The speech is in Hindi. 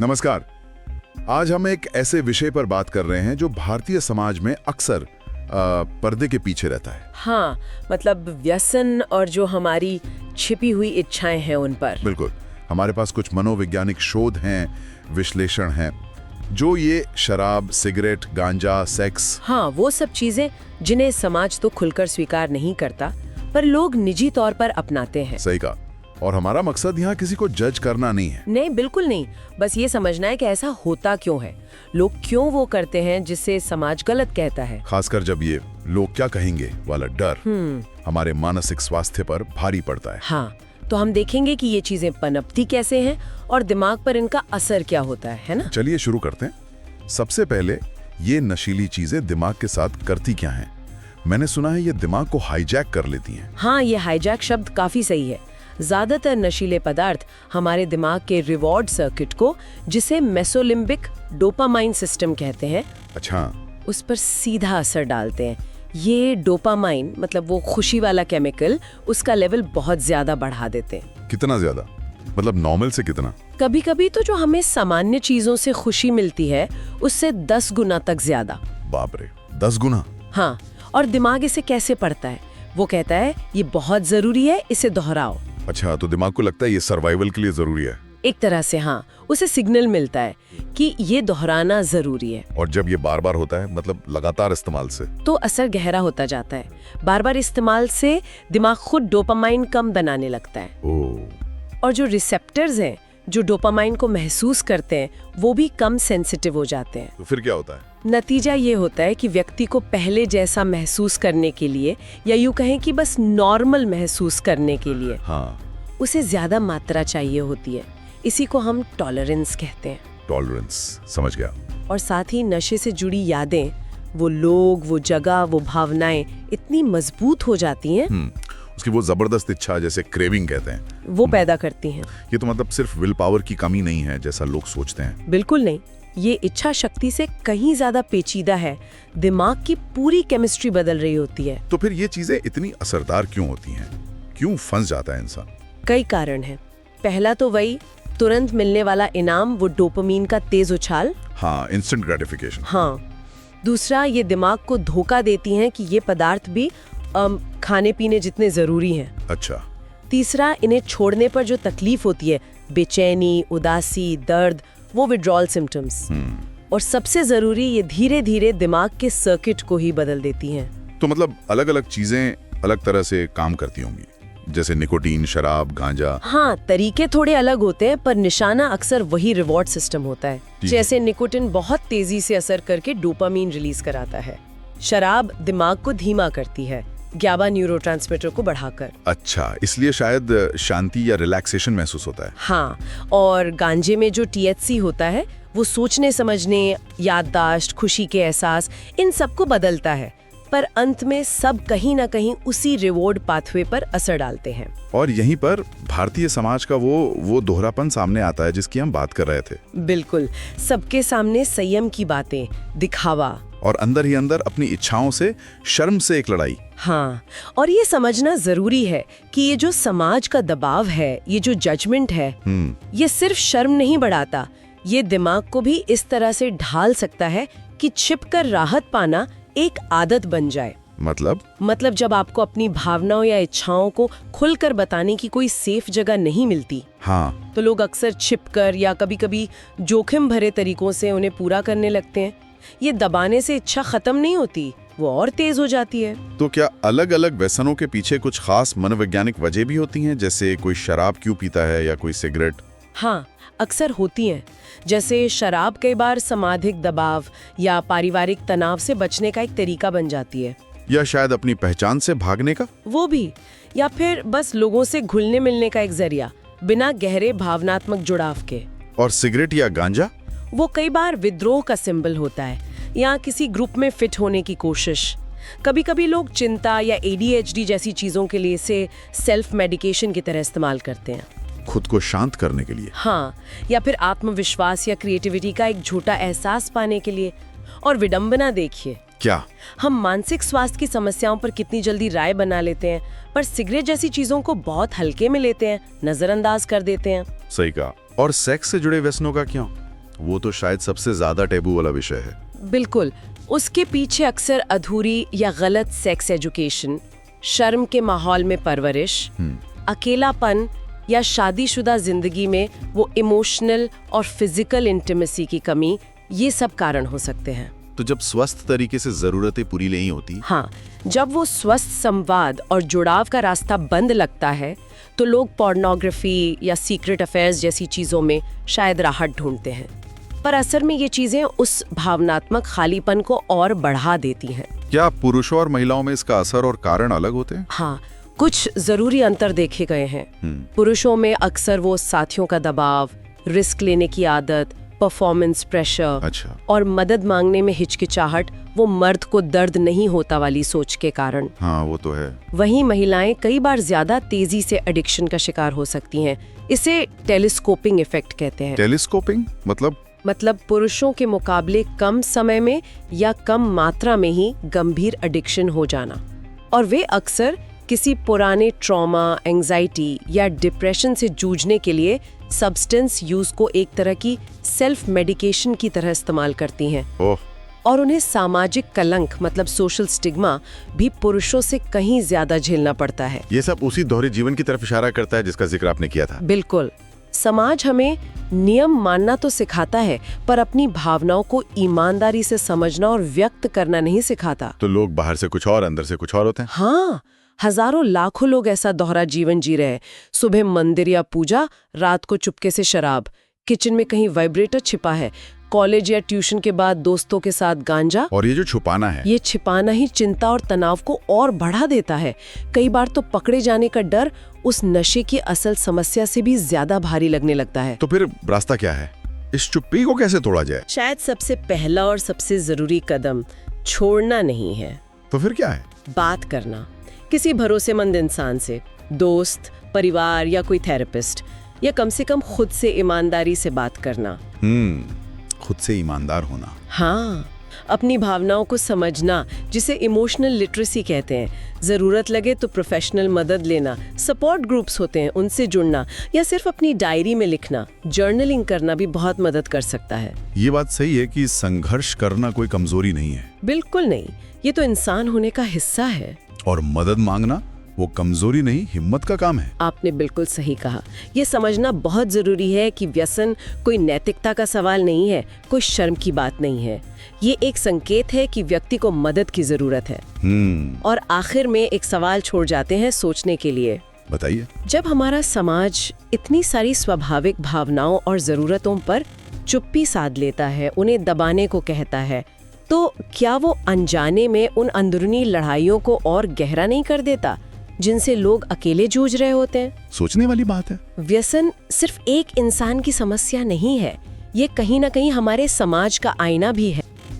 नमस्कार। आज हम एक ऐसे विषय पर बात कर रहे हैं जो भारतीय समाज में अक्सर पर्दे के पीछे रहता है। हाँ, मतलब व्यसन और जो हमारी छिपी हुई इच्छाएं हैं उन पर। बिल्कुल। हमारे पास कुछ मनोवैज्ञानिक शोध हैं, विश्लेषण हैं, जो ये शराब, सिगरेट, गांजा, सेक्स, हाँ, वो सब चीजें जिन्हें समाज तो खुलकर स्वीकार नहीं करता पर लोग निजी तौर पर अपनाते हैं। सही कहा। और हमारा मकसद यहाँ किसी को जज करना नहीं है। नहीं, बिल्कुल नहीं। बस ये समझना है कि ऐसा होता क्यों है, लोग क्यों वो करते हैं जिससे समाज गलत कहता है। खासकर जब ये लोग क्या कहेंगे वाला डर हमारे मानसिक स्वास्थ्य पर भारी पड़ता है। हाँ, तो हम देखेंगे कि ये चीजें पनपती कैसे हैं और दिमाग पर इनका असर क्या होता है ना? चलिए शुरू करते हैं। सबसे पहले ये नशीली चीजें दिमाग के साथ करती क्या हैं? मैंने सुना है ये दिमाग को हाईजैक कर लेती हैं। हाँ, ये हाईजैक शब्द काफी सही है। ज्यादातर नशीले पदार्थ हमारे दिमाग के रिवॉर्ड सर्किट को, जिसे मेसोलिम्बिक डोपामाइन सिस्टम कहते हैं, अच्छा, उस पर सीधा असर डालते हैं। ये डोपामाइन मतलब वो खुशी वाला केमिकल, उसका लेवल बहुत ज्यादा बढ़ा देते हैं। कितना ज्यादा? मतलब नॉर्मल से कितना? कभी कभी तो जो हमें सामान्य चीजों से खुशी मिलती है उससे 10 गुना तक ज्यादा। बाप रे, 10 गुना? हाँ, और दिमाग इसे कैसे पढ़ता है? वो कहता है ये बहुत जरूरी है, इसे दोहराओ। अच्छा, तो दिमाग को लगता है ये सर्वाइवल के लिए जरूरी है। एक तरह से हाँ, उसे सिग्नल मिलता है कि ये दोहराना जरूरी है। और जब ये बार बार होता है, मतलब लगातार इस्तेमाल से, तो असर गहरा होता जाता है। बार बार इस्तेमाल से दिमाग खुद डोपामाइन कम बनाने लगता है। ओह। और जो रिसेप्टर्स हैं जो डोपामाइन को महसूस करते हैं वो भी कम सेंसिटिव हो जाते हैं। तो फिर क्या होता है? नतीजा ये होता है कि व्यक्ति को पहले जैसा महसूस करने के लिए, या यूं कहें कि बस नॉर्मल महसूस करने के लिए, हाँ, उसे ज्यादा मात्रा चाहिए होती है। इसी को हम टॉलरेंस कहते हैं। टॉलरेंस, समझ गया। और साथ ही नशे से जुड़ी यादें, वो लोग, वो जगह, वो भावनाएं इतनी मजबूत हो जाती हैं, उसकी वो जबरदस्त इच्छा, जैसे क्रेविंग कहते हैं, वो पैदा करती हैं। ये तो मतलब सिर्फ विल पावर की कमी नहीं है जैसा लोग सोचते हैं। बिल्कुल नहीं, ये इच्छा शक्ति से कहीं ज्यादा पेचीदा है। दिमाग की पूरी केमिस्ट्री बदल रही होती है। तो फिर ये चीजें इतनी असरदार क्यों होती हैं? क्यों फंस जाता है इंसान? कई कारण हैं। पहला तो वही तुरंत मिलने वाला इनाम, वो डोपामीन का तेज उछाल। हाँ, इंस्टेंट ग्रेटिफिकेशन। हाँ। दूसरा, ये दिमाग को धोखा देती हैं कि ये पदार्थ भी खाने पीने जितने जरूरी हैं। अच्छा। तीसरा, इन्हें छोड़ने पर जो तकलीफ होती है, बेचैनी, उदासी, दर्द, वो विड्रॉल सिम्टम्स। और सबसे जरूरी, ये धीरे धीरे दिमाग के सर्किट को ही बदल देती हैं। तो मतलब अलग अलग चीजें अलग तरह से काम करती होंगी, जैसे निकोटीन, शराब, गांजा। हाँ, तरीके थोड़े अलग होते हैं पर निशाना अक्सर वही रिवॉर्ड सिस्टम होता है। जैसे निकोटीन बहुत तेजी से असर करके डोपामीन रिलीज कराता है। शराब दिमाग को धीमा करती है, GABA न्यूरोट्रांसमीटर को बढ़ाकर। अच्छा, इसलिए शायद शांति या रिलैक्सेशन महसूस होता है। हाँ, और गांजे में जो THC होता है वो सोचने समझने, याददाश्त, खुशी के एहसास, इन सबको बदलता है। पर अंत में सब कहीं ना कहीं उसी रिवॉर्ड पाथवे पर असर डालते हैं। और यहीं पर भारतीय समाज का वो दोहरापन सामने आता है जिसकी हम बात कर रहे थे। बिल्कुल, सबके सामने संयम की बातें, दिखावा, और अंदर ही अंदर अपनी इच्छाओं से, शर्म से एक लड़ाई। हाँ, और ये समझना जरूरी है कि ये जो समाज का दबाव है, ये जो जजमेंट है, ये सिर्फ शर्म नहीं बढ़ाता, ये दिमाग को भी इस तरह से ढाल सकता है कि छिपकर राहत पाना एक आदत बन जाए। मतलब जब आपको अपनी भावनाओं या इच्छाओं को खुलकर बताने की कोई सेफ जगह नहीं मिलती, हाँ, तो लोग अक्सर छिपकर या कभी-कभी जोखिम भरे तरीकों से उन्हें पूरा करने लगते हैं। ये दबाने से इच्छा खत्म नहीं होती, वो और तेज हो जाती है। तो क्या अलग अलग व्यसनों के पीछे कुछ खास मनोवैज्ञानिक वजह भी होती हैं, जैसे कोई शराब क्यों पीता है या कोई सिगरेट? हाँ, अक्सर होती हैं। जैसे शराब कई बार सामाजिक दबाव या पारिवारिक तनाव से बचने का एक तरीका बन जाती है, या शायद अपनी पहचान से भागने का, वो भी, या फिर बस लोगों से घुलने मिलने का एक जरिया, बिना गहरे भावनात्मक जुड़ाव के। और सिगरेट या गांजा? वो कई बार विद्रोह का सिंबल होता है या किसी ग्रुप में फिट होने की कोशिश। कभी कभी लोग चिंता या ADHD जैसी चीजों के लिए इसे सेल्फ मेडिकेशन की तरह इस्तेमाल करते हैं, खुद को शांत करने के लिए। हाँ, या फिर आत्मविश्वास या क्रिएटिविटी का एक झूठा एहसास पाने के लिए। और विडंबना देखिए, क्या हम मानसिक स्वास्थ्य की समस्याओं पर कितनी जल्दी राय बना लेते हैं, पर सिगरेट जैसी चीजों को बहुत हल्के में लेते हैं, नजरअंदाज कर देते हैं। सही कहा। और सेक्स से जुड़े व्यसनों का क्या? वो तो शायद सबसे ज्यादा टैबू वाला विषय है। बिल्कुल, उसके पीछे अक्सर अधूरी या गलत सेक्स एजुकेशन, शर्म के माहौल में परवरिश, अकेलापन या शादीशुदा जिंदगी में वो इमोशनल और फिजिकल इंटीमेसी की कमी, ये सब कारण हो सकते हैं। तो जब स्वस्थ तरीके से जरूरतें पूरी नहीं होती, हाँ, जब वो स्वस्थ संवाद और जुड़ाव का रास्ता बंद लगता है तो लोग पोर्नोग्राफी या सीक्रेट अफेयर्स जैसी चीजों में शायद राहत ढूंढते हैं, पर असल में ये चीजें उस भावनात्मक खालीपन को और बढ़ा देती हैं। क्या पुरुषों और महिलाओं में इसका असर और कारण अलग होते हैं? हाँ, कुछ जरूरी अंतर देखे गए हैं। पुरुषों में अक्सर वो साथियों का दबाव, रिस्क लेने की आदत, परफॉर्मेंस प्रेशर, अच्छा, और मदद मांगने में हिचकिचाहट, वो मर्द को दर्द नहीं होता वाली सोच के कारण। हाँ वो तो है। वहीं महिलाएं कई बार ज्यादा तेजी से एडिक्शन का शिकार हो सकती हैं। इसे टेलीस्कोपिंग इफेक्ट कहते हैं। टेलीस्कोपिंग मतलब पुरुषों के मुकाबले कम समय में या कम मात्रा में ही गंभीर एडिक्शन हो जाना, और वे अक्सर किसी पुराने ट्रॉमा, एंजाइटी या डिप्रेशन से जूझने के लिए सब्सटेंस यूज को एक तरह की सेल्फ मेडिकेशन की तरह इस्तेमाल करती हैं। ओह, और उन्हें सामाजिक कलंक मतलब सोशल स्टिग्मा भी पुरुषों से कहीं ज्यादा झेलना पड़ता है। ये सब उसी दोहरे जीवन की तरफ इशारा करता है जिसका जिक्र आपने किया था। बिल्कुल, समाज हमें नियम मानना तो सिखाता है, पर अपनी भावनाओं को ईमानदारी से समझना और व्यक्त करना नहीं सिखाता। तो लोग बाहर से कुछ और, अंदर से कुछ और होते हैं। हाँ, हजारों लाखों लोग ऐसा दोहरा जीवन जी रहे हैं। सुबह मंदिर या पूजा, रात को चुपके से शराब, किचन में कहीं वाइब्रेटर छिपा है, कॉलेज या ट्यूशन के बाद दोस्तों के साथ गांजा। और ये जो छुपाना है, ये छिपाना ही चिंता और तनाव को और बढ़ा देता है। कई बार तो पकड़े जाने का डर उस नशे की असल समस्या से भी ज्यादा भारी लगने लगता है। तो फिर रास्ता क्या है? इस चुप्पी को कैसे तोड़ा जाए? शायद सबसे पहला और सबसे जरूरी कदम छोड़ना नहीं है। तो फिर क्या है? बात करना, किसी भरोसेमंद इंसान से, दोस्त, परिवार या कोई थेरेपिस्ट, या कम से कम खुद से ईमानदारी से बात करना। खुद से ईमानदार होना। हाँ, अपनी भावनाओं को समझना, जिसे इमोशनल लिटरेसी कहते हैं। जरूरत लगे तो प्रोफेशनल मदद लेना, सपोर्ट ग्रुप्स होते हैं उनसे जुड़ना, या सिर्फ अपनी डायरी में लिखना, जर्नलिंग करना भी बहुत मदद कर सकता है। ये बात सही है कि संघर्ष करना कोई कमजोरी नहीं है। बिल्कुल नहीं, ये तो इंसान होने का हिस्सा है। और मदद मांगना वो कमजोरी नहीं, हिम्मत का काम है। आपने बिल्कुल सही कहा। ये समझना बहुत जरूरी है कि व्यसन कोई नैतिकता का सवाल नहीं है, कोई शर्म की बात नहीं है। ये एक संकेत है कि व्यक्ति को मदद की जरूरत है। और आखिर में एक सवाल छोड़ जाते हैं सोचने के लिए। बताइए। जब हमारा समाज इतनी सारी स्वाभाविक भावनाओं और जरूरतों पर चुप्पी साध लेता है, उन्हें दबाने को कहता है, तो क्या वो अनजाने में उन अंदरूनी लड़ाइयों को और गहरा नहीं कर देता जिनसे लोग अकेले जूझ रहे होते हैं? सोचने वाली बात है। व्यसन सिर्फ एक इंसान की समस्या नहीं है, ये कहीं ना कहीं हमारे समाज का आईना भी है।